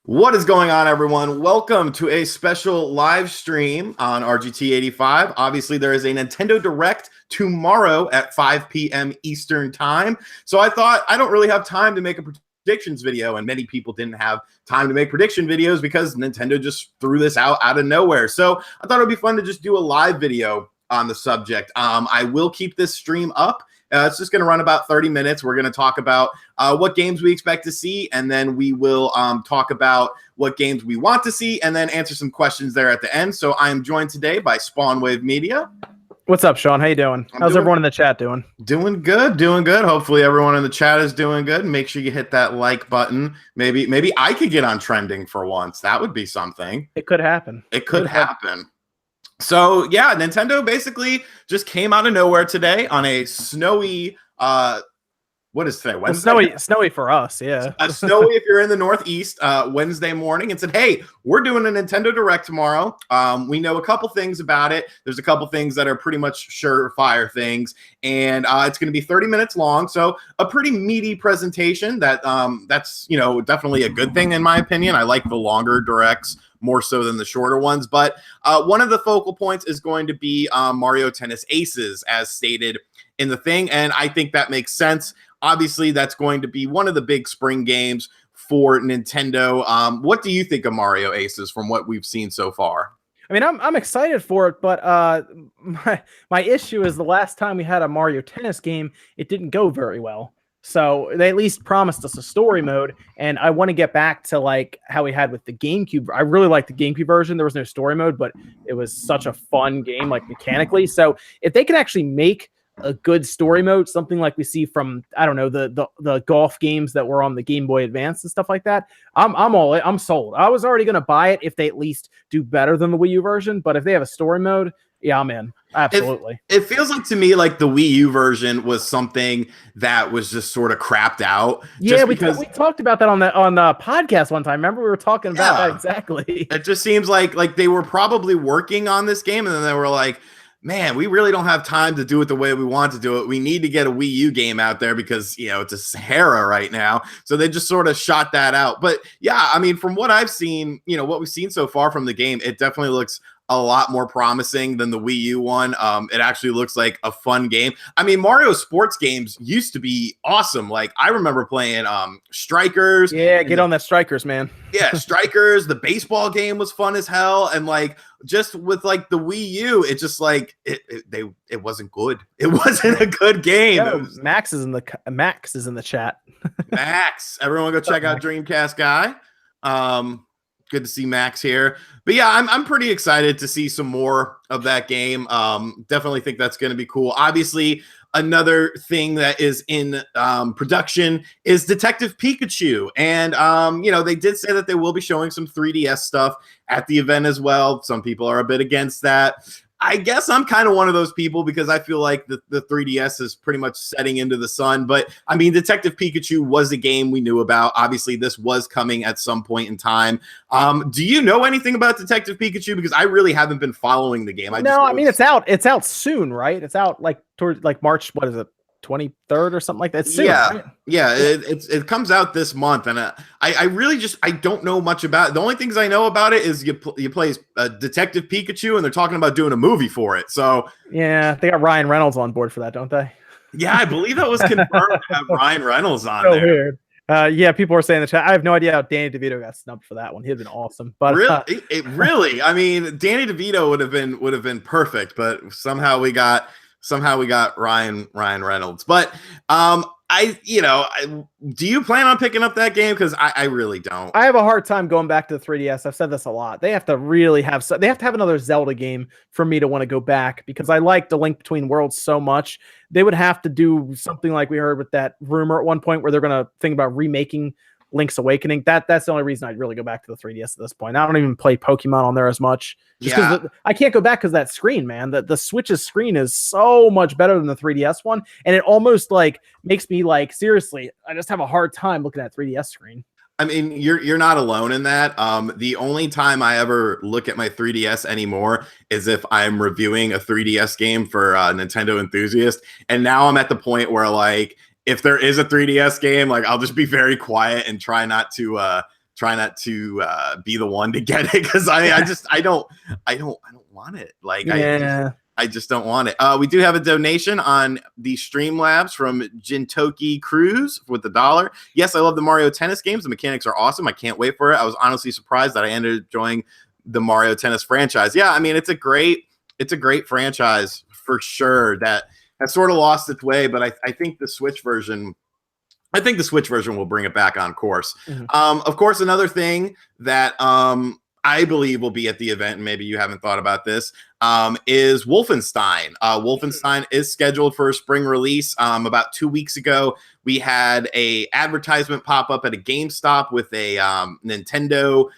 What is going on, everyone? Welcome to a special live stream on RGT 85. Obviously, there is a Nintendo Direct tomorrow at 5 p.m. Eastern Time. So I thought I don't really have time to make a predictions video, and many people didn't have time to make prediction videos because Nintendo just threw this out of nowhere. So I thought it would be fun to just do a live video on the subject. I will keep this stream up. It's just going to run about 30 minutes. We're going to talk about what games we expect to see, and then we will talk about what games we want to see, and then answer some questions there at the end. So I am joined today by SpawnWaveMedia. What's up, Sean? How you doing? How's everyone in the chat doing? Doing good, doing good. Hopefully everyone in the chat is doing good. Make sure you hit that like button. Maybe I could get on trending for once. That would be something. It could happen. It could happen. So, yeah, Nintendo basically just came out of nowhere today on a snowy, what is today, Wednesday? Snowy for us, yeah. Snowy if you're in the Northeast, Wednesday morning, and said, hey, we're doing a Nintendo Direct tomorrow. We know a couple things about it. There's a couple things that are pretty much surefire things, and it's going to be 30 minutes long, so a pretty meaty presentation that's, you know, definitely a good thing in my opinion. I like the longer Directs more so than the shorter ones. But one of the focal points is going to be Mario Tennis Aces, as stated in the thing. And I think that makes sense. Obviously, that's going to be one of the big spring games for Nintendo. What do you think of Mario Aces from what we've seen so far? I mean, I'm excited for it, but my issue is the last time we had a Mario Tennis game, it didn't go very well. So they at least promised us a story mode, and I want to get back to like how we had with the GameCube. I really liked the GameCube version. There was no story mode, but it was such a fun game, like mechanically. So if they can actually make a good story mode, something like we see from, I don't know, the golf games that were on the Game Boy Advance and stuff like that, I'm sold. I was already going to buy it if they at least do better than the Wii U version, but if they have a story mode, yeah, I'm in. Absolutely. It feels like to me like the Wii U version was something that was just sort of crapped out. Yeah, we talked about that on the podcast one time. Remember, we were talking about that exactly. It just seems like they were probably working on this game, and then they were like, man, we really don't have time to do it the way we want to do it. We need to get a Wii U game out there because, you know, it's a Sahara right now. So they just sort of shot that out. But yeah, I mean, from what I've seen, you know, what we've seen so far from the game, it definitely looks a lot more promising than the Wii U one. It actually looks like a fun game. I mean, Mario sports games used to be awesome. Like, I remember playing Strikers. Yeah, get on that Strikers, man. Yeah, Strikers. The baseball game was fun as hell. And like, just with like the Wii U, it just like it wasn't good. It wasn't a good game. Yo, Max is in the chat. Max, everyone go check out Dreamcast Guy. Good to see Max here. But yeah, I'm pretty excited to see some more of that game. Definitely think that's going to be cool. Obviously, another thing that is in production is Detective Pikachu. And, you know, they did say that they will be showing some 3DS stuff at the event as well. Some people are a bit against that. I guess I'm kind of one of those people because I feel like the 3DS is pretty much setting into the sun. But, I mean, Detective Pikachu was a game we knew about. Obviously, this was coming at some point in time. Do you know anything about Detective Pikachu? Because I really haven't been following the game. I mean, it's out. It's out soon, right? It's out like towards like March. What is it? 23rd or something like that. It's soon, right? Yeah. It comes out this month, and I really I don't know much about it. The only things I know about it is you play Detective Pikachu, and they're talking about doing a movie for it. So yeah, they got Ryan Reynolds on board for that, don't they? Yeah, I believe that was confirmed to have Ryan Reynolds on so there. Weird. Yeah, people were saying in the chat. I have no idea how Danny DeVito got snubbed for that one. He'd been awesome, but really, I mean, Danny DeVito would have been perfect, but somehow we got Ryan Reynolds. But do you plan on picking up that game? Because I really don't. I have a hard time going back to the 3DS. I've said this a lot. They have to really have another Zelda game for me to want to go back, because I like The Link Between Worlds so much. They would have to do something like we heard with that rumor at one point where they're going to think about remaking Link's Awakening. That's the only reason I'd really go back to the 3DS at this point. I don't even play Pokemon on there as much. Just because I can't go back because that screen, man. The Switch's screen is so much better than the 3DS one, and it almost like makes me like, seriously, I just have a hard time looking at 3DS screen. I mean, you're not alone in that. The only time I ever look at my 3DS anymore is if I'm reviewing a 3DS game for Nintendo Enthusiast, and now I'm at the point where like, if there is a 3DS game, like I'll just be very quiet and try not to try not to be the one to get it, because I don't want it. Like I just don't want it. We do have a donation on the Streamlabs from Jintoki Cruz with $1. Yes, I love the Mario Tennis games. The mechanics are awesome. I can't wait for it. I was honestly surprised that I ended up enjoying the Mario Tennis franchise. Yeah, I mean, it's a great franchise for sure that has sort of lost its way, but I think the Switch version will bring it back on course. Of course, another thing that I believe will be at the event, and maybe you haven't thought about this, is Wolfenstein. Wolfenstein is scheduled for a spring release. About 2 weeks ago, we had a advertisement pop up at a GameStop with a Nintendo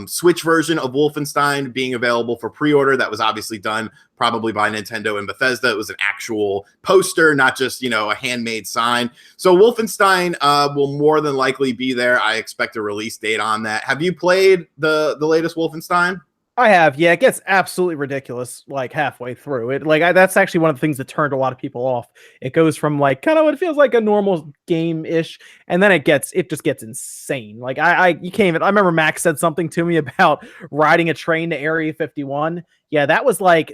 Switch version of Wolfenstein being available for pre-order. That was obviously done probably by Nintendo and Bethesda. It was an actual poster, not just, a handmade sign. So Wolfenstein will more than likely be there. I expect a release date on that. Have you played the latest Wolfenstein? I have. Yeah, it gets absolutely ridiculous like halfway through it. That's actually one of the things that turned a lot of people off. It goes from like kind of what feels like a normal game-ish, and then it just gets insane. Like you can't even. I remember Max said something to me about riding a train to Area 51. Yeah, that was like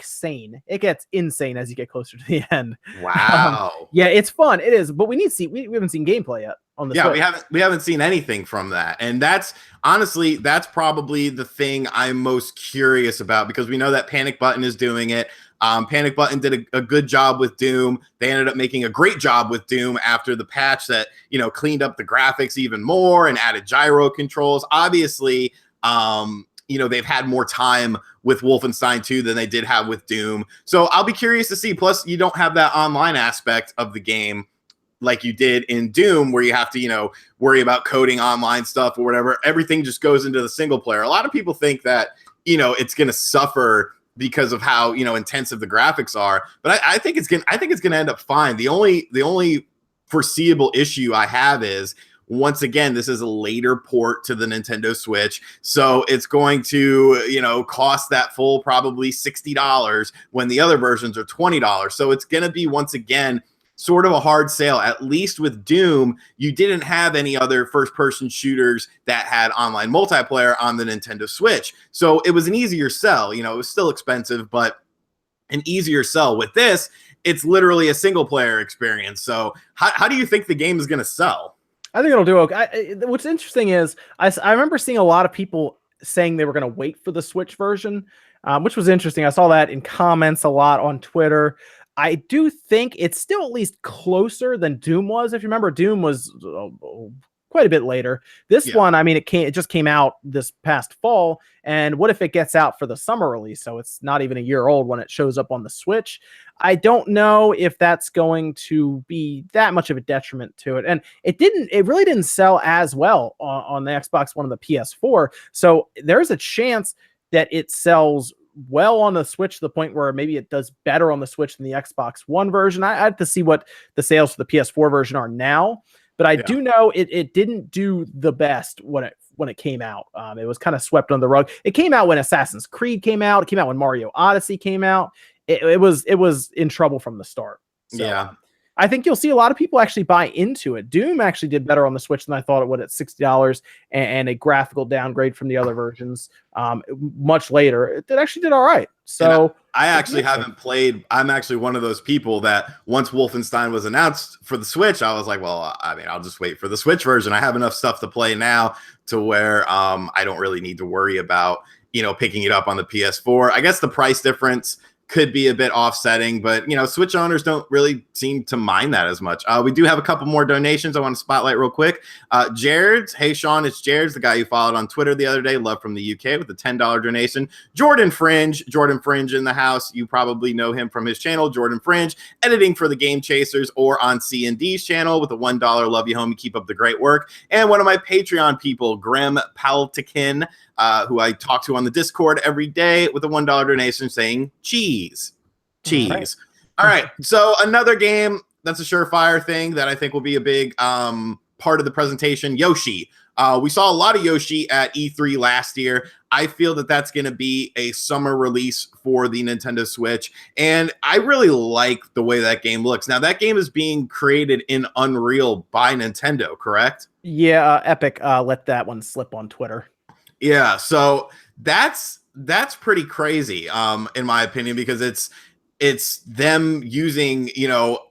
sane. It gets insane as you get closer to the end. Wow. Yeah, it's fun. It is, but we haven't seen gameplay yet on the Switch. we haven't seen anything from that, and that's probably the thing I'm most curious about, because we know that Panic Button is doing it. Panic Button did a good job with Doom. They ended up making a great job with Doom after the patch that cleaned up the graphics even more and added gyro controls. Obviously, they've had more time with Wolfenstein 2 than they did have with Doom. So I'll be curious to see. Plus, you don't have that online aspect of the game like you did in Doom, where you have to, worry about coding online stuff or whatever. Everything just goes into the single player. A lot of people think that, it's going to suffer because of how, intensive the graphics are. But I think it's going to end up fine. The only foreseeable issue I have is, once again, this is a later port to the Nintendo Switch, so it's going to, cost that full probably $60 when the other versions are $20. So it's going to be, once again, sort of a hard sale. At least with Doom, you didn't have any other first-person shooters that had online multiplayer on the Nintendo Switch, so it was an easier sell. It was still expensive, but an easier sell. With this, it's literally a single-player experience. So how do you think the game is going to sell? I think it'll do okay. What's interesting is I remember seeing a lot of people saying they were going to wait for the Switch version, which was interesting. I saw that in comments a lot on Twitter. I do think it's still at least closer than Doom was. If you remember, Doom was quite a bit later. This one, I mean, it just came out this past fall. And what if it gets out for the summer release? So it's not even a year old when it shows up on the Switch. I don't know if that's going to be that much of a detriment to it. And it really didn't sell as well on the Xbox One and the PS4. So there's a chance that it sells well on the Switch to the point where maybe it does better on the Switch than the Xbox One version. I have to see what the sales for the PS4 version are now, but I do know it didn't do the best when it came out. It was kind of swept under the rug. It came out when Assassin's Creed came out. It came out when Mario Odyssey came out. It was in trouble from the start. So, I think you'll see a lot of people actually buy into it. Doom actually did better on the Switch than I thought it would at $60, and a graphical downgrade from the other versions much later. It actually did all right. So I actually haven't played. I'm actually one of those people that once Wolfenstein was announced for the Switch, I was like, well, I mean, I'll just wait for the Switch version. I have enough stuff to play now to where I don't really need to worry about, picking it up on the PS4. I guess the price difference could be a bit offsetting, but Switch owners don't really seem to mind that as much. We do have a couple more donations I want to spotlight real quick. Jared's, hey Sean, it's Jared's, the guy you followed on Twitter the other day, love from the UK, with a $10 donation. Jordan Fringe in the house. You probably know him from his channel, Jordan Fringe, editing for the Game Chasers or on C&D's channel, with a $1 love you homie, keep up the great work. And one of my Patreon people, Graham Paltikin, who I talk to on the Discord every day, with a $1 donation saying cheese. All right. So another game that's a surefire thing that I think will be a big part of the presentation, Yoshi. We saw a lot of Yoshi at E3 last year. I feel that that's going to be a summer release for the Nintendo Switch, and I really like the way that game looks. Now, that game is being created in Unreal by Nintendo, correct? Yeah, Epic let that one slip on Twitter. Yeah, so that's pretty crazy, in my opinion, because it's them using,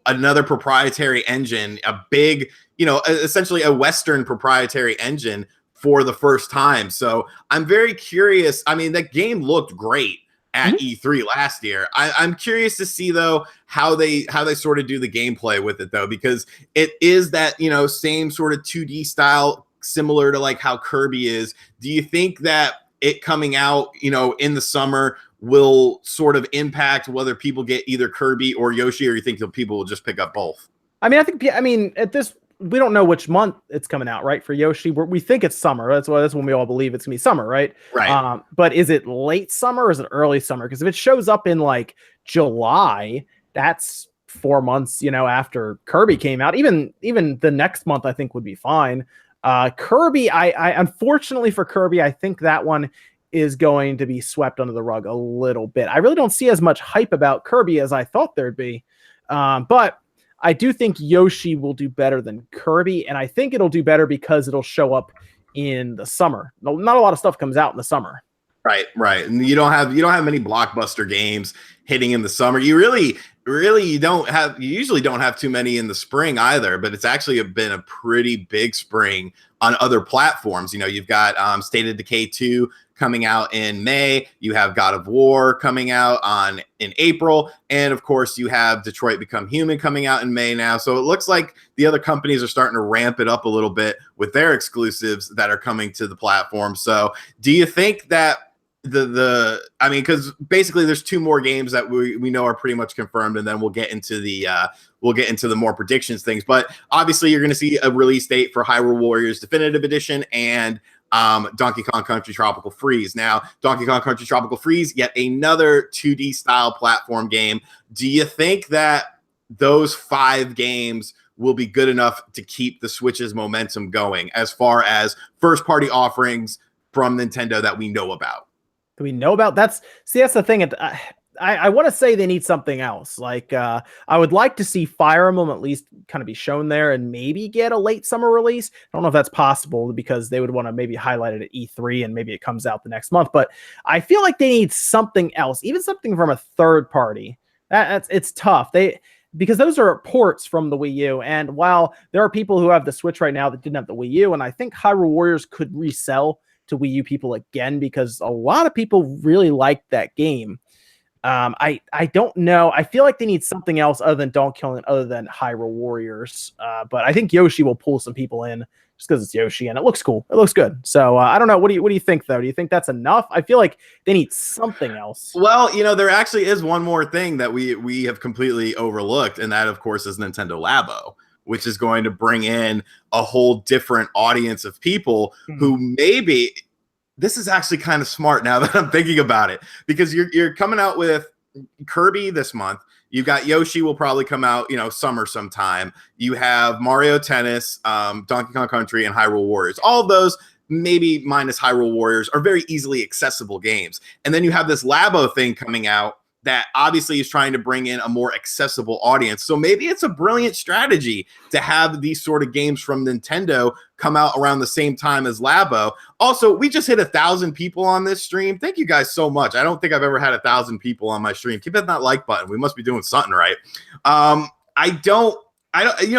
another proprietary engine, a big, essentially a Western proprietary engine for the first time. So I'm very curious. I mean, that game looked great at E3 last year. I'm curious to see though how they sort of do the gameplay with it though, because it is that same sort of 2D style, similar to like how Kirby is. Do you think that it coming out in the summer will sort of impact whether people get either Kirby or Yoshi, or you think that people will just pick up both? I mean, at this, we don't know which month it's coming out, right? For Yoshi, we think it's summer. That's when we all believe it's gonna be summer, right? Right. But is it late summer or is it early summer? Because if it shows up in like July, that's 4 months, after Kirby came out. Even the next month, I think would be fine. Kirby, I unfortunately for Kirby, I think that one is going to be swept under the rug a little bit. I really don't see as much hype about Kirby as I thought there'd be. But I do think Yoshi will do better than Kirby, and I think it'll do better because it'll show up in the summer. Not a lot of stuff comes out in the summer. Right. And you don't have many blockbuster games hitting in the summer. You usually don't have too many in the spring either, but it's actually been a pretty big spring on other platforms. You've got State of Decay 2 coming out in May. You have God of War coming out in April. And of course, you have Detroit Become Human coming out in May now. So it looks like the other companies are starting to ramp it up a little bit with their exclusives that are coming to the platform. So do you think that because basically there's 2 more games that we know are pretty much confirmed, and then we'll get into the more predictions things. But obviously you're going to see a release date for Hyrule Warriors Definitive Edition and Donkey Kong Country Tropical Freeze. Now, Donkey Kong Country Tropical Freeze, yet another 2D style platform game. Do you think that those 5 games will be good enough to keep the Switch's momentum going as far as first party offerings from Nintendo that we know about? Do we know about that's the thing. I want to say they need something else. Like I would like to see Fire Emblem at least kind of be shown there and maybe get a late summer release. I don't know if that's possible because they would want to maybe highlight it at E3 and maybe it comes out the next month. But I feel like they need something else, even something from a third party. It's tough. Because those are ports from the Wii U. And while there are people who have the Switch right now that didn't have the Wii U, and I think Hyrule Warriors could resell to Wii U people again because a lot of people really liked that game. I don't know. I feel like they need something else other than Donkey Kong, other than Hyrule Warriors. But I think Yoshi will pull some people in just because it's Yoshi and it looks cool. It looks good. So I don't know. What do you think though? Do you think that's enough? I feel like they need something else. Well, there actually is one more thing that we have completely overlooked, and that of course is Nintendo Labo, which is going to bring in a whole different audience of people who maybe. This is actually kind of smart now that I'm thinking about it, because you're coming out with Kirby this month. You've got Yoshi will probably come out, summer sometime. You have Mario Tennis, Donkey Kong Country, and Hyrule Warriors. All of those, maybe minus Hyrule Warriors, are very easily accessible games. And then you have this Labo thing coming out that obviously is trying to bring in a more accessible audience. So maybe it's a brilliant strategy to have these sort of games from Nintendo come out around the same time as Labo. Also, we just hit 1,000 people on this stream. Thank you guys so much. I don't think I've ever had 1,000 people on my stream. Keep hitting that like button. We must be doing something right. I don't,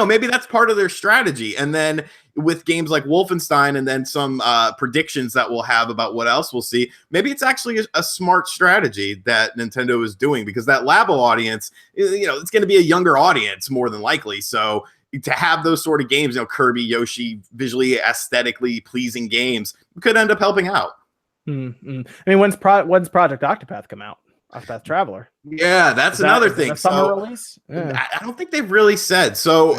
maybe that's part of their strategy. And then with games like Wolfenstein and then some predictions that we'll have about what else we'll see, maybe it's actually a smart strategy that Nintendo is doing, because that Labo audience, it's going to be a younger audience more than likely. So to have those sort of games, Kirby, Yoshi, visually, aesthetically pleasing games could end up helping out. Mm-hmm. I mean, when's Project Octopath come out? Octopath Traveler. Yeah, that's another thing. A summer release? Yeah. I don't think they've really said. So,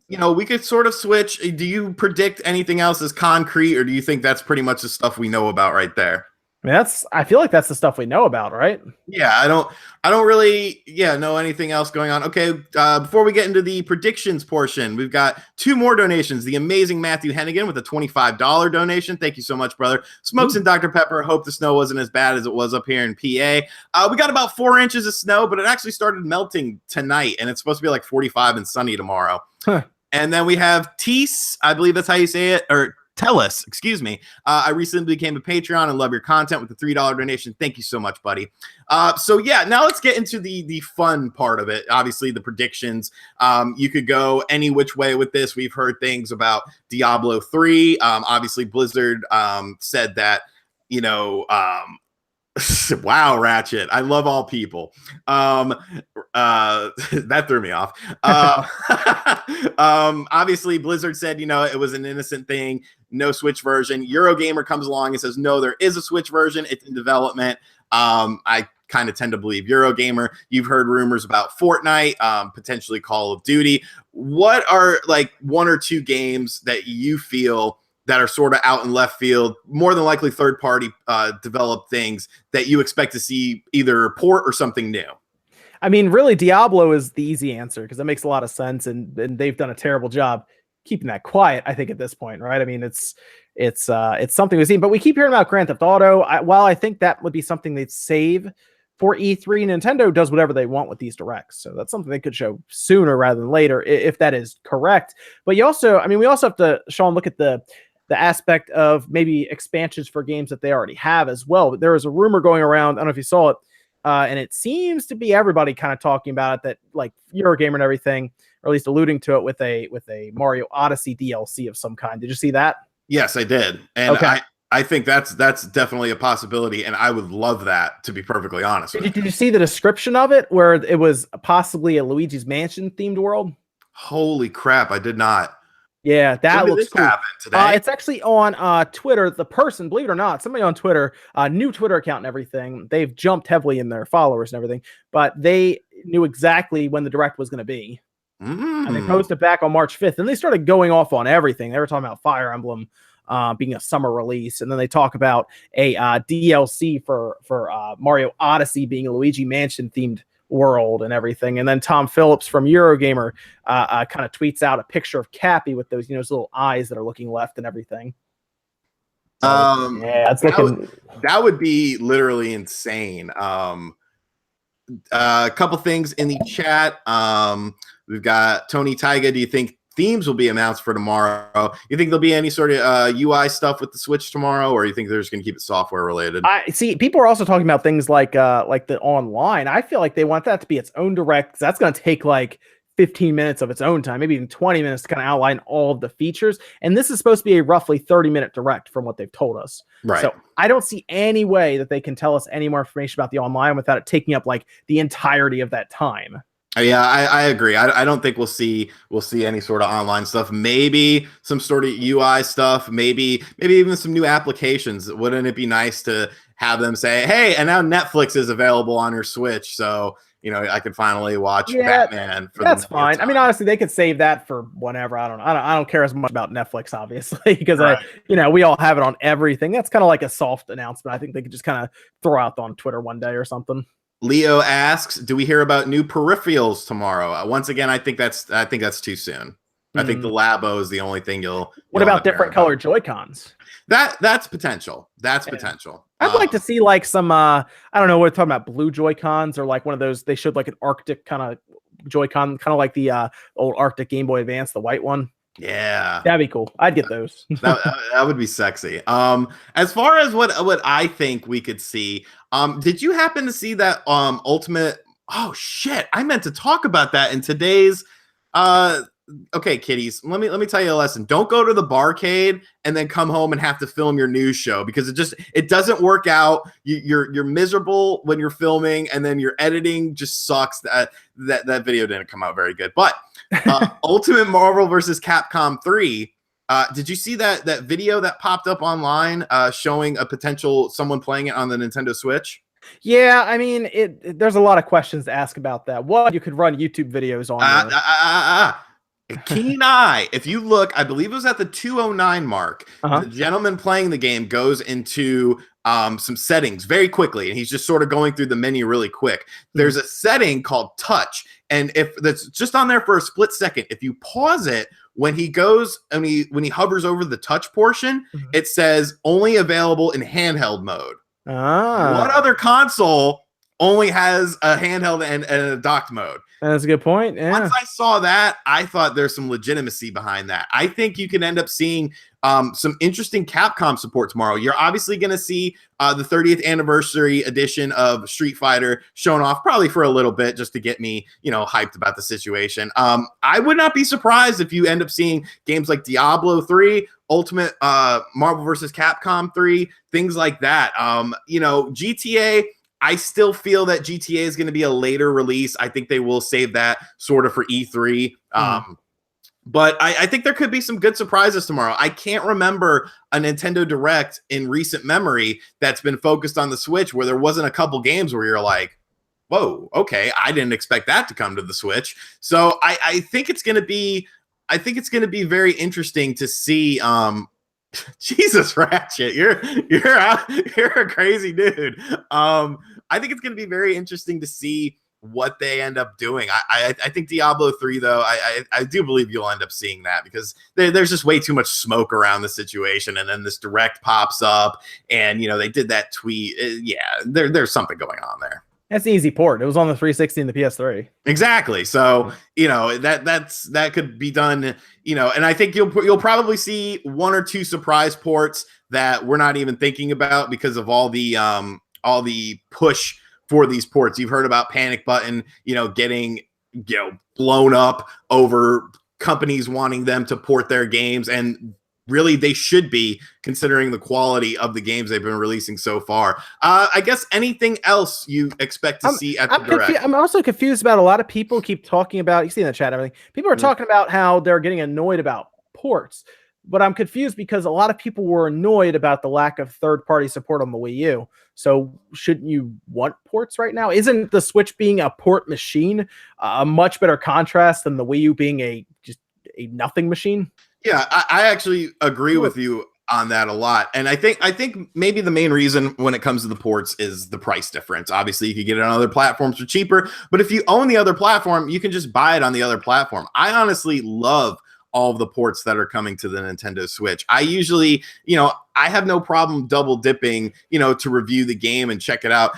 we could sort of switch. Do you predict anything else as concrete, or do you think that's pretty much the stuff we know about right there? I mean, I feel like that's the stuff we know about, right? Yeah, I don't really know anything else going on. Okay, before we get into the predictions portion, we've got 2 more donations. The amazing Matthew Hennigan with a $25 donation. Thank you so much, brother. Smokes and Dr. Pepper. Hope the snow wasn't as bad as it was up here in PA. We got about 4 inches of snow, but it actually started melting tonight, and it's supposed to be like 45 and sunny tomorrow. Huh. And then we have Tease, I believe that's how you say it, or Tellus, excuse me. I recently became a Patreon and love your content with the $3 donation. Thank you so much, buddy. So yeah, now let's get into the fun part of it. Obviously, the predictions. You could go any which way with this. We've heard things about Diablo 3. Obviously, Blizzard said that, you know, wow, Ratchet. I love all people. That threw me off. Obviously, Blizzard said, you know, it was an innocent thing. No Switch version. Eurogamer comes along and says, no, there is a Switch version. It's in development. I kind of tend to believe Eurogamer. You've heard rumors about Fortnite, potentially Call of Duty. What are like 1 or 2 games that you feel that are sort of out in left field, more than likely third-party developed things that you expect to see either a port or something new? I mean, really, Diablo is the easy answer because that makes a lot of sense, and they've done a terrible job keeping that quiet, I think, at this point, right? I mean, it's something we've seen, but we keep hearing about Grand Theft Auto. While I think that would be something they'd save for E3, Nintendo does whatever they want with these directs, so that's something they could show sooner rather than later, if that is correct. But you also, I mean, we also have to, Sean, look at the aspect of maybe expansions for games that they already have as well. But there was a rumor going around, I don't know if you saw it, and it seems to be everybody kind of talking about it, that like Eurogamer and everything, or at least alluding to it with a Mario Odyssey DLC of some kind. Did you see that? Yes, I did. And okay. I think that's definitely a possibility, and I would love that, to be perfectly honest with you. Did you see the description of it where it was possibly a Luigi's Mansion themed world? Holy crap, I did not. Yeah, that looks cool. Happen today? It's actually on Twitter. The person, believe it or not, somebody on Twitter, new Twitter account and everything, they've jumped heavily in their followers and everything, but they knew exactly when the direct was going to be. And they posted back on March 5th, and they started going off on everything. They were talking about Fire Emblem being a summer release, and then they talk about a DLC for Mario Odyssey being a Luigi Mansion themed world and everything. And then Tom Phillips from Eurogamer kind of tweets out a picture of Cappy with those, those little eyes that are looking left and everything. So, yeah, it's looking. That would be literally insane. A couple things in the chat. We've got Tony Taiga. Do you think themes will be announced for tomorrow? You think there'll be any sort of UI stuff with the Switch tomorrow, or you think they're just going to keep it software related? I see. People are also talking about things like the online. I feel like they want that to be its own direct, because that's going to take like 15 minutes of its own time, maybe even 20 minutes to kind of outline all of the features. And this is supposed to be a roughly 30-minute direct from what they've told us. Right. So I don't see any way that they can tell us any more information about the online without it taking up like the entirety of that time. Yeah, I agree. I don't think we'll see any sort of online stuff. Maybe some sort of UI stuff. Maybe even some new applications. Wouldn't it be nice to have them say, "Hey, and now Netflix is available on your Switch, so I can finally watch Batman." That's fine. I mean, honestly, they could save that for whenever. I don't care as much about Netflix, obviously, because we all have it on everything. That's kind of like a soft announcement. I think they could just kind of throw out on Twitter one day or something. Leo asks, "Do we hear about new peripherals tomorrow?" Once again, I think that's too soon. I think the Labo is the only thing you'll. What about different colored Joy-Cons? That's potential. Potential. I'd like to see like some I don't know, we're talking about blue Joy-Cons, or like one of those. They showed like an Arctic kind of Joy-Con, kind of like the old Arctic Game Boy Advance, the white one. Yeah, that'd be cool. I'd get those. that would be sexy. As far as what I think we could see, did you happen to see that Ultimate? Oh shit, I meant to talk about that in today's. Okay, kiddies, let me tell you a lesson. Don't go to the barcade and then come home and have to film your news show, because it doesn't work out. You're miserable when you're filming, and then your editing just sucks. That video didn't come out very good. But Ultimate Marvel vs. Capcom 3. Did you see that video that popped up online showing a potential someone playing it on the Nintendo Switch? Yeah, I mean, there's a lot of questions to ask about that. One, you could run YouTube videos on. Keen eye. If you look, I believe it was at the 209 mark. The gentleman playing the game goes into some settings very quickly, and he's just sort of going through the menu really quick. There's a setting called touch, and if that's just on there for a split second, if you pause it when he goes and when he hovers over the touch portion, it says only available in handheld mode. What other console only has a handheld and a docked mode? That's a good point. Yeah. Once I saw that, I thought there's some legitimacy behind that. I think you can end up seeing some interesting Capcom support tomorrow. You're obviously going to see the 30th anniversary edition of Street Fighter shown off probably for a little bit just to get me, hyped about the situation. I would not be surprised if you end up seeing games like Diablo 3, Ultimate Marvel vs. Capcom 3, things like that. GTA, I still feel that GTA is going to be a later release. I think they will save that sort of for E3. But I think there could be some good surprises tomorrow. I can't remember a Nintendo Direct in recent memory that's been focused on the Switch where there wasn't a couple games where you're like, whoa, okay, I didn't expect that to come to the Switch. So I think it's going to be very interesting to see. Jesus, Ratchet, you're a crazy dude. I think it's going to be very interesting to see what they end up doing. I think Diablo 3, though, I do believe you'll end up seeing that because there's just way too much smoke around the situation, and then this Direct pops up, and they did that tweet. There's something going on there. That's an easy port. It was on the 360 and the PS3. Exactly. So, that could be done, and I think you'll probably see one or two surprise ports that we're not even thinking about because of all the push for these ports. You've heard about Panic Button, getting, blown up over companies wanting them to port their games, and really, they should be, considering the quality of the games they've been releasing so far. I guess anything else you expect to see at the Direct? I'm also confused about a lot of people keep talking about, you see in the chat, everything. People are talking about how they're getting annoyed about ports, but I'm confused because a lot of people were annoyed about the lack of third-party support on the Wii U. So shouldn't you want ports right now? Isn't the Switch being a port machine a much better contrast than the Wii U being just a nothing machine? Yeah, I actually agree with you on that a lot. And I think maybe the main reason when it comes to the ports is the price difference. Obviously, you could get it on other platforms for cheaper, but if you own the other platform, you can just buy it on the other platform. I honestly love all of the ports that are coming to the Nintendo Switch. I usually, I have no problem double dipping, to review the game and check it out.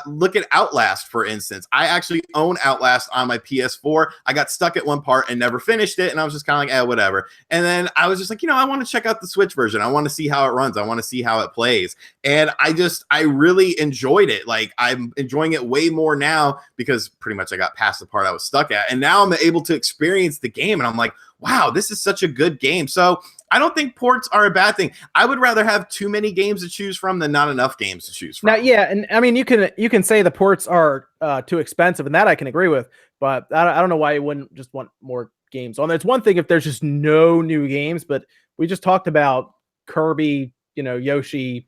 Look at Outlast, for instance. I actually own Outlast on my PS4. I got stuck at one part and never finished it, and I was just kind of like, whatever. And then I was just like, I want to check out the Switch version. I want to see how it runs. I want to see how it plays. And I really enjoyed it. Like, I'm enjoying it way more now because pretty much I got past the part I was stuck at. And now I'm able to experience the game, and I'm like, wow, this is such a good game. So I don't think ports are a bad thing. I would rather have too many games to choose from than not enough games to choose from. Now, yeah, and I mean, you can say the ports are too expensive, and that I can agree with. But I don't know why you wouldn't just want more games on there. It's one thing if there's just no new games, but we just talked about Kirby, Yoshi,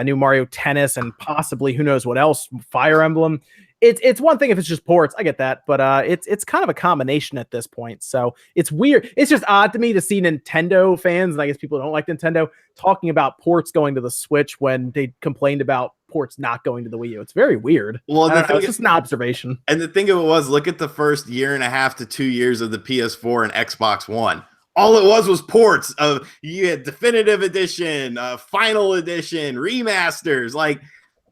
new Mario Tennis, and possibly who knows what else, Fire Emblem. It's one thing if it's just ports, I get that, but it's kind of a combination at this point. So it's weird. It's just odd to me to see Nintendo fans, and I guess people who don't like Nintendo, talking about ports going to the Switch when they complained about ports not going to the Wii U. It's very weird. Well, it's just an observation. And the thing of it was, look at the first 1.5 to 2 years of the PS4 and Xbox One. All it was ports of, you had Definitive Edition, Final Edition, remasters, like.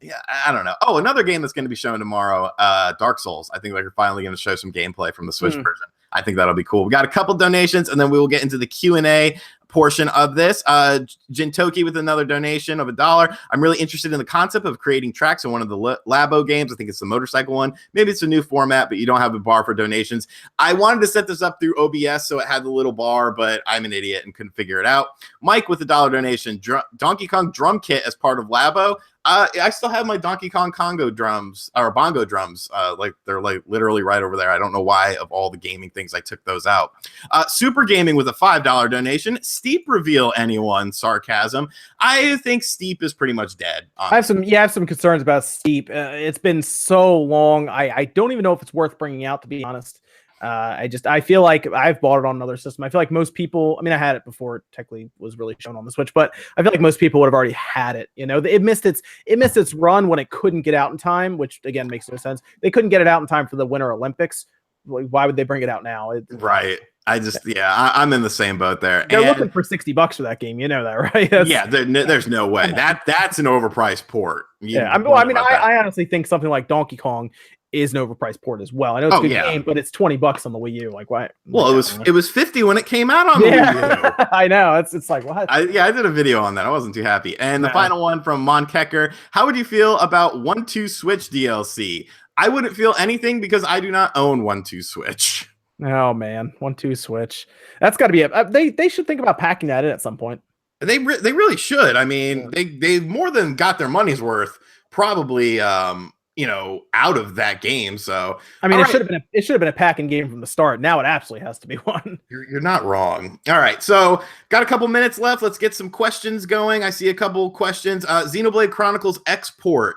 Yeah, I don't know. Oh, another game that's going to be shown tomorrow, Dark Souls. I think they're finally going to show some gameplay from the Switch version. I think that'll be cool. We got a couple donations, and then we will get into the Q&A portion of this. Jintoki with another donation of $1. I'm really interested in the concept of creating tracks in one of the Labo games. I think it's the motorcycle one. Maybe it's a new format, but you don't have a bar for donations. I wanted to set this up through OBS so it had the little bar, but I'm an idiot and couldn't figure it out. Mike with $1 donation. Donkey Kong drum kit as part of Labo. I still have my Donkey Kong Congo drums or bongo drums. They're literally right over there. I don't know why of all the gaming things I took those out. Super Gaming with a $5 donation. Steep reveal, anyone? Sarcasm. I think Steep is pretty much dead. Honestly. I have some concerns about Steep. It's been so long. I don't even know if it's worth bringing out, to be honest. I feel like I've bought it on another system. I feel like most people, I mean, I had it before it technically was really shown on the Switch, but I feel like most people would have already had it. You know, it missed its run when it couldn't get out in time, which again makes no sense. They couldn't get it out in time for the Winter Olympics. Why would they bring it out now? Right. I'm in the same boat there. They're looking for $60 for that game. You know that, right? There's no way that's an overpriced port. I honestly think something like Donkey Kong is an overpriced port as well. I know it's a good game, but it's $20 on the Wii U. Like, why? Well, it was $50 when it came out on the Wii U. I know. It's like, what? I did a video on that. I wasn't too happy. And the final one from Monkecker. How would you feel about 1-2 Switch DLC? I wouldn't feel anything because I do not own 1-2 Switch. Oh man, 1-2 Switch. That's got to be they should think about packing that in at some point. They really should. I mean, they more than got their money's worth. Probably, out of that game. So I mean, it should have been a packing game from the start. Now it absolutely has to be one. You're not wrong. All right, so got a couple minutes left. Let's get some questions going. I see a couple questions. Xenoblade Chronicles export.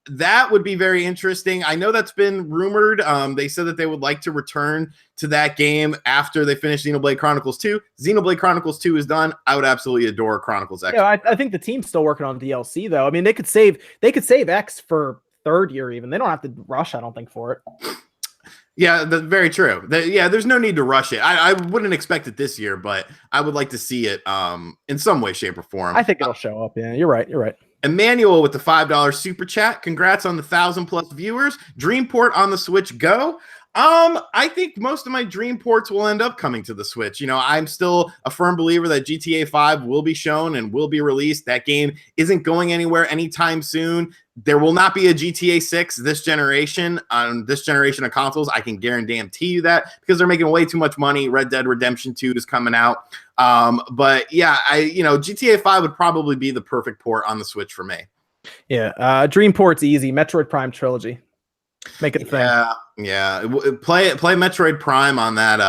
That would be very interesting. I know that's been rumored. They said that they would like to return to that game after they finish Xenoblade Chronicles 2. Xenoblade Chronicles 2 is done. I would absolutely adore Chronicles X. Yeah, I think the team's still working on DLC though. I mean, they could save X for third year even. They don't have to rush, I don't think, for it. Yeah, that's very true. There's no need to rush it. I wouldn't expect it this year, but I would like to see it in some way, shape, or form. I think it'll show up. Yeah, you're right. Emmanuel with the $5 super chat. Congrats on the 1,000+ viewers. Dreamport on the Switch Go. I think most of my dream ports will end up coming to the Switch. I'm still a firm believer that GTA 5 will be shown and will be released. That game isn't going anywhere anytime soon. There will not be a GTA 6 this generation on this generation of consoles. I can guarantee you that because they're making way too much money. Red Dead Redemption 2 is coming out. But yeah, GTA 5 would probably be the perfect port on the Switch for me. Yeah, Dream Port's easy. Metroid Prime trilogy. Make it a thing. Yeah. Play Metroid Prime on that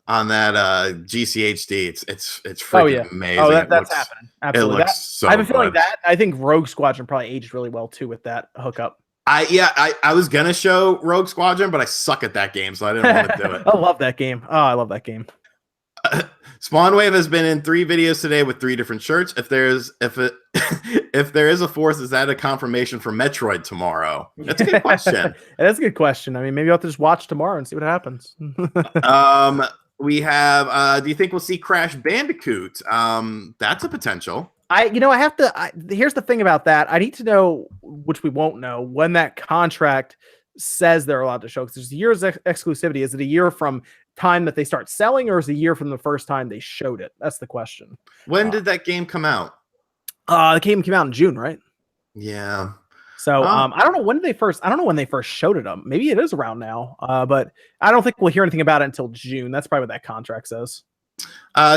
GCHD. It's freaking amazing. Oh, that's happening. Absolutely. It looks so I have a feeling good. that I think Rogue Squadron probably aged really well too with that hookup. I was gonna show Rogue Squadron, but I suck at that game, so I didn't want to do it. I love that game. Oh, I love that game. SpawnWave has been in 3 videos today with 3 different shirts. If there is a 4th, is that a confirmation for Metroid tomorrow? That's a good question. That's a good question. I mean, maybe I'll have to just watch tomorrow and see what happens. We have. Do you think we'll see Crash Bandicoot? That's a potential. Here's the thing about that. I need to know, which we won't know, when that contract says they're allowed to show. Because there's a year's exclusivity. Is it a year from time that they start selling, or is it a year from the first time they showed it? That's the question. When did that game come out? The game came out in June, right? Yeah. So I don't know when they first showed it up. Maybe it is around now. But I don't think we'll hear anything about it until June. That's probably what that contract says.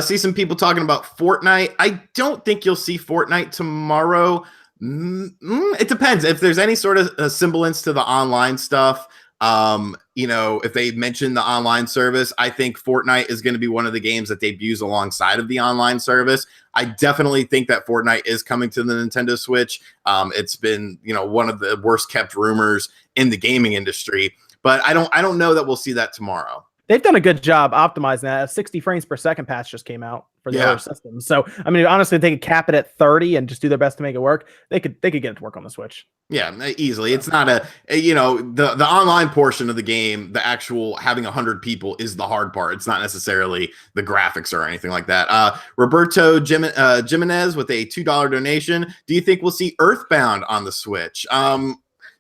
See some people talking about Fortnite. I don't think you'll see Fortnite tomorrow. It depends. If there's any sort of semblance to the online stuff, if they mention the online service, I think Fortnite is going to be one of the games that debuts alongside of the online service. I definitely think that Fortnite is coming to the Nintendo Switch. It's been, one of the worst kept rumors in the gaming industry, but I don't know that we'll see that tomorrow. They've done a good job optimizing that. A 60 frames per second patch just came out for the other systems. So, I mean, honestly, if they could cap it at 30 and just do their best to make it work, they could get it to work on the Switch. Yeah, easily. It's not the online portion of the game, the actual having 100 people is the hard part. It's not necessarily the graphics or anything like that. Roberto Jimenez with a $2 donation. Do you think we'll see Earthbound on the Switch?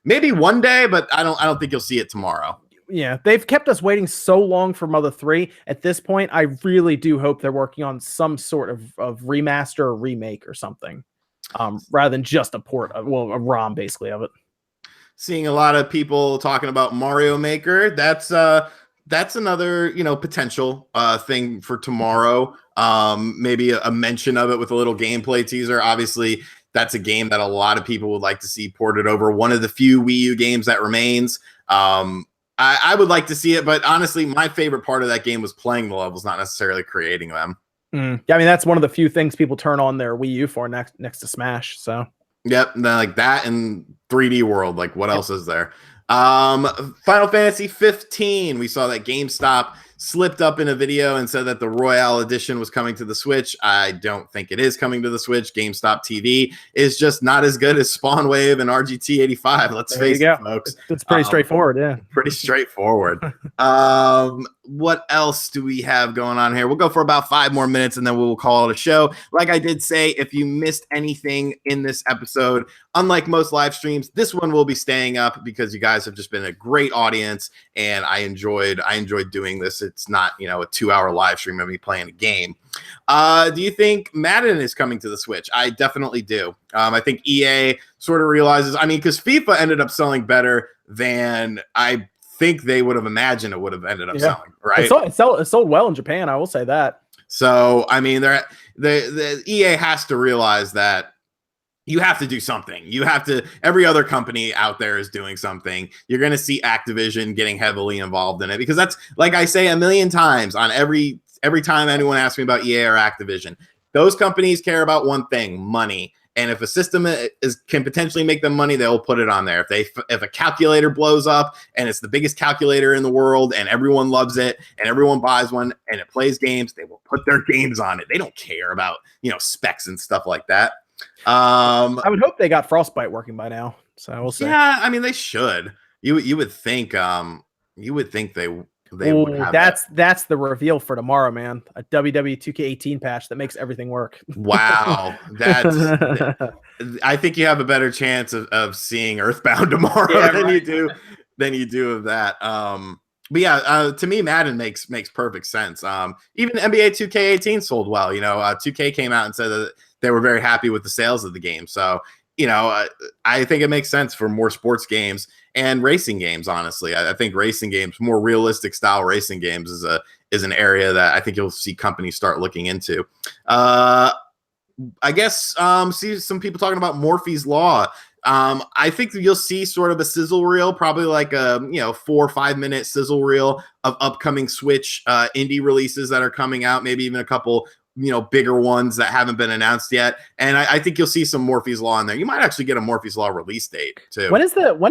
Maybe one day, but I don't think you'll see it tomorrow. Yeah, they've kept us waiting so long for Mother 3. At this point, I really do hope they're working on some sort of remaster or remake or something, rather than just a port, a ROM basically of it. Seeing a lot of people talking about Mario Maker. That's another potential thing for tomorrow. Maybe a mention of it with a little gameplay teaser. Obviously, that's a game that a lot of people would like to see ported over. One of the few Wii U games that remains. I would like to see it, but honestly, my favorite part of that game was playing the levels, not necessarily creating them. Yeah, I mean, that's one of the few things people turn on their Wii U for next to Smash. So, yep, like that and 3D World. Like, what else is there? Final Fantasy 15. We saw that GameStop slipped up in a video and said that the Royale Edition was coming to the Switch. I don't think it is coming to the Switch. GameStop TV is just not as good as SpawnWave and RGT 85. Let's face it, folks. It's pretty straightforward, yeah. Pretty straightforward. What else do we have going on here? We'll go for about 5 more minutes and then we'll call it a show. Like I did say, if you missed anything in this episode, unlike most live streams, this one will be staying up because you guys have just been a great audience and I enjoyed doing this. It's not, a 2-hour live stream of me playing a game. Do you think Madden is coming to the Switch? I definitely do. I think EA sort of realizes, because FIFA ended up selling better than I think they would have imagined it would have ended up selling, right? It sold well in Japan, I will say that. So, the EA has to realize that you have to do something. Every other company out there is doing something. You're going to see Activision getting heavily involved in it because that's, like I say a million times on every time anyone asks me about EA or Activision, those companies care about one thing, money. And if a system can potentially make them money, they'll put it on there. If a calculator blows up and it's the biggest calculator in the world and everyone loves it and everyone buys one and it plays games, they will put their games on it. They don't care about, specs and stuff like that. I would hope they got Frostbite working by now. So we'll see. Yeah, they should. You would think they would have that's the reveal for tomorrow, man. A WWE 2K18 patch that makes everything work. Wow. I think you have a better chance of seeing Earthbound tomorrow than you do of that. But yeah, to me, Madden makes perfect sense. Even NBA 2K18 sold well. 2K came out and said that they were very happy with the sales of the game. So, I think it makes sense for more sports games and racing games. Honestly, I think racing games, more realistic style racing games, is an area that I think you'll see companies start looking into. I guess see some people talking about Murphy's Law. I think you'll see sort of a sizzle reel, probably like a 4 or 5 minute sizzle reel of upcoming Switch indie releases that are coming out, maybe even a couple bigger ones that haven't been announced yet. And I think you'll see some Murphy's Law in there. You might actually get a Murphy's Law release date too. When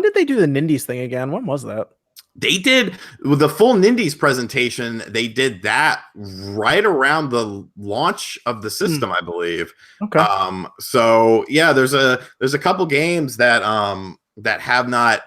did they do the Nindies thing again? When was that? They did the full Nindies presentation. They did that right around the launch of the system, I believe. Okay. So yeah, there's a couple games that have not,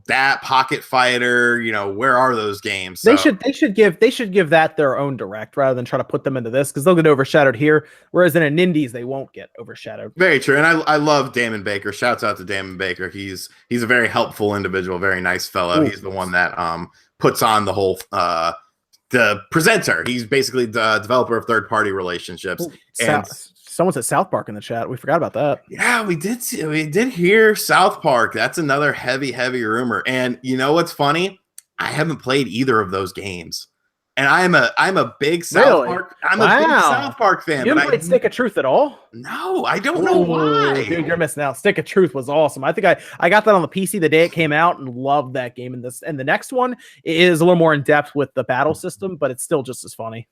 that Pocket Fighter, where are those games? So, they should give that their own direct rather than try to put them into this because they'll get overshadowed here. Whereas in a Nindies, they won't get overshadowed. Very true. And I love Damon Baker. Shouts out to Damon Baker. He's a very helpful individual, very nice fellow. Ooh. He's the one that puts on the whole the presenter. He's basically the developer of third-party relationships. Ooh, and someone said South Park in the chat. We forgot about that. Yeah, we did hear South Park. That's another heavy rumor. And you know what's funny? I haven't played either of those games. And I'm a big South Park. I'm a big South Park fan. You haven't played Stick of Truth at all? No, I don't know why. Dude, you're missing out. Stick of Truth was awesome. I think I got that on the PC the day it came out and loved that game. And the next one is a little more in depth with the battle system, but it's still just as funny.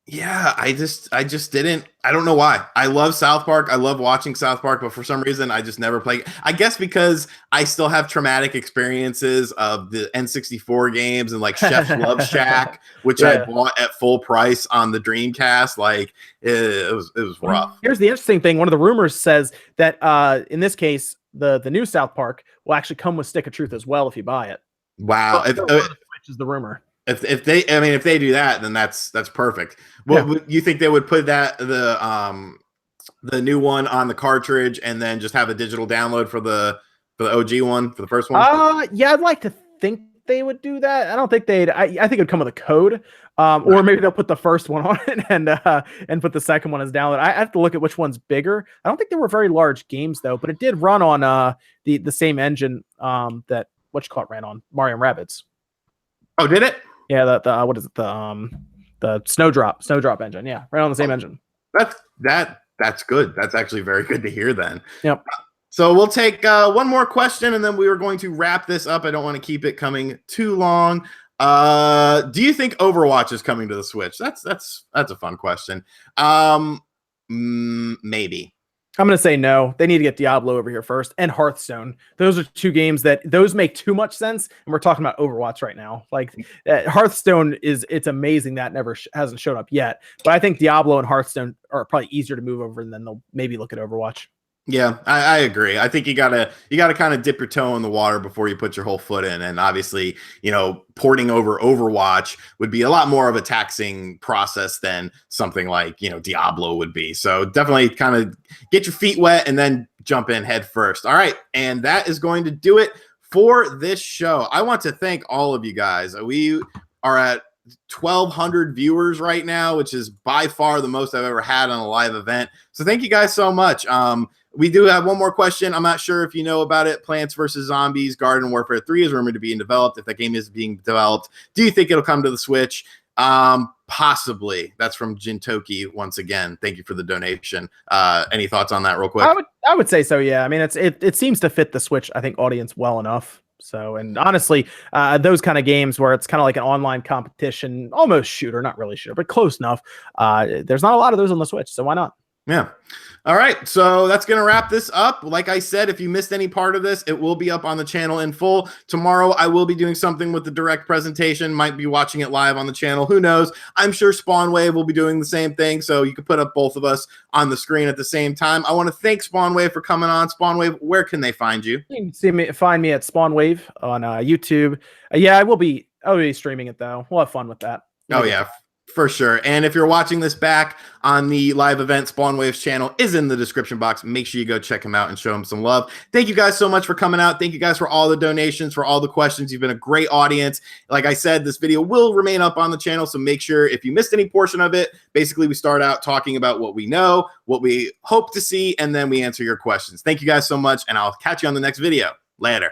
Yeah, I just didn't. I don't know why. I love South Park. I love watching South Park, but for some reason, I just never play. I guess because I still have traumatic experiences of the N64 games and like Chef's Love Shack, which I bought at full price on the Dreamcast. Like it was rough. Here's the interesting thing. One of the rumors says that in this case, the new South Park will actually come with Stick of Truth as well if you buy it. Wow, which is the rumor. If they do that, then that's perfect. Well, you think they would put that the new one on the cartridge and then just have a digital download for the OG one, for the first one? Yeah, I'd like to think they would do that. I don't think they'd. I think it'd come with a code, or maybe they'll put the first one on it and put the second one as download. I have to look at which one's bigger. I don't think they were very large games though, but it did run on the same engine that ran on Mario & Rabbids. Oh, did it? Yeah, what is it? The Snowdrop engine. Yeah, right on the same engine. That's good. That's actually very good to hear then. Yep. So we'll take one more question and then we are going to wrap this up. I don't want to keep it coming too long. Do you think Overwatch is coming to the Switch? That's a fun question. Maybe. I'm going to say no. They need to get Diablo over here first, and Hearthstone. Those are two games that those make too much sense, and we're talking about Overwatch right now. Like Hearthstone it's amazing that never hasn't shown up yet, but I think Diablo and Hearthstone are probably easier to move over, and then they'll maybe look at Overwatch. Yeah, I agree. I think you gotta kind of dip your toe in the water before you put your whole foot in. And obviously, porting over Overwatch would be a lot more of a taxing process than something like, Diablo would be. So definitely kind of get your feet wet and then jump in head first. All right. And that is going to do it for this show. I want to thank all of you guys. We are at 1,200 viewers right now, which is by far the most I've ever had on a live event. So thank you guys so much. We do have one more question. I'm not sure if you know about it. Plants vs. Zombies Garden Warfare 3 is rumored to be developed. If that game is being developed, do you think it'll come to the Switch? Possibly. That's from Jintoki once again. Thank you for the donation. Any thoughts on that real quick? I would say so, yeah. I mean, it seems to fit the Switch, I think, audience well enough. So, and honestly, those kind of games where it's kind of like an online competition, almost shooter, not really shooter, but close enough. There's not a lot of those on the Switch, so why not? Yeah. All right. So that's going to wrap this up. Like I said, if you missed any part of this, it will be up on the channel in full. Tomorrow, I will be doing something with the direct presentation. Might be watching it live on the channel. Who knows? I'm sure SpawnWave will be doing the same thing. So you can put up both of us on the screen at the same time. I want to thank SpawnWave for coming on. SpawnWave, where can they find you? You can find me at SpawnWave on YouTube. Yeah, I'll be streaming it, though. We'll have fun with that. Oh, yeah. For sure. And if you're watching this back on the live event, SpawnWave's channel is in the description box. Make sure you go check him out and show him some love. Thank you guys so much for coming out. Thank you guys for all the donations, for all the questions. You've been a great audience. Like I said, this video will remain up on the channel, so make sure if you missed any portion of it, basically we start out talking about what we know, what we hope to see, and then we answer your questions. Thank you guys so much, and I'll catch you on the next video. Later.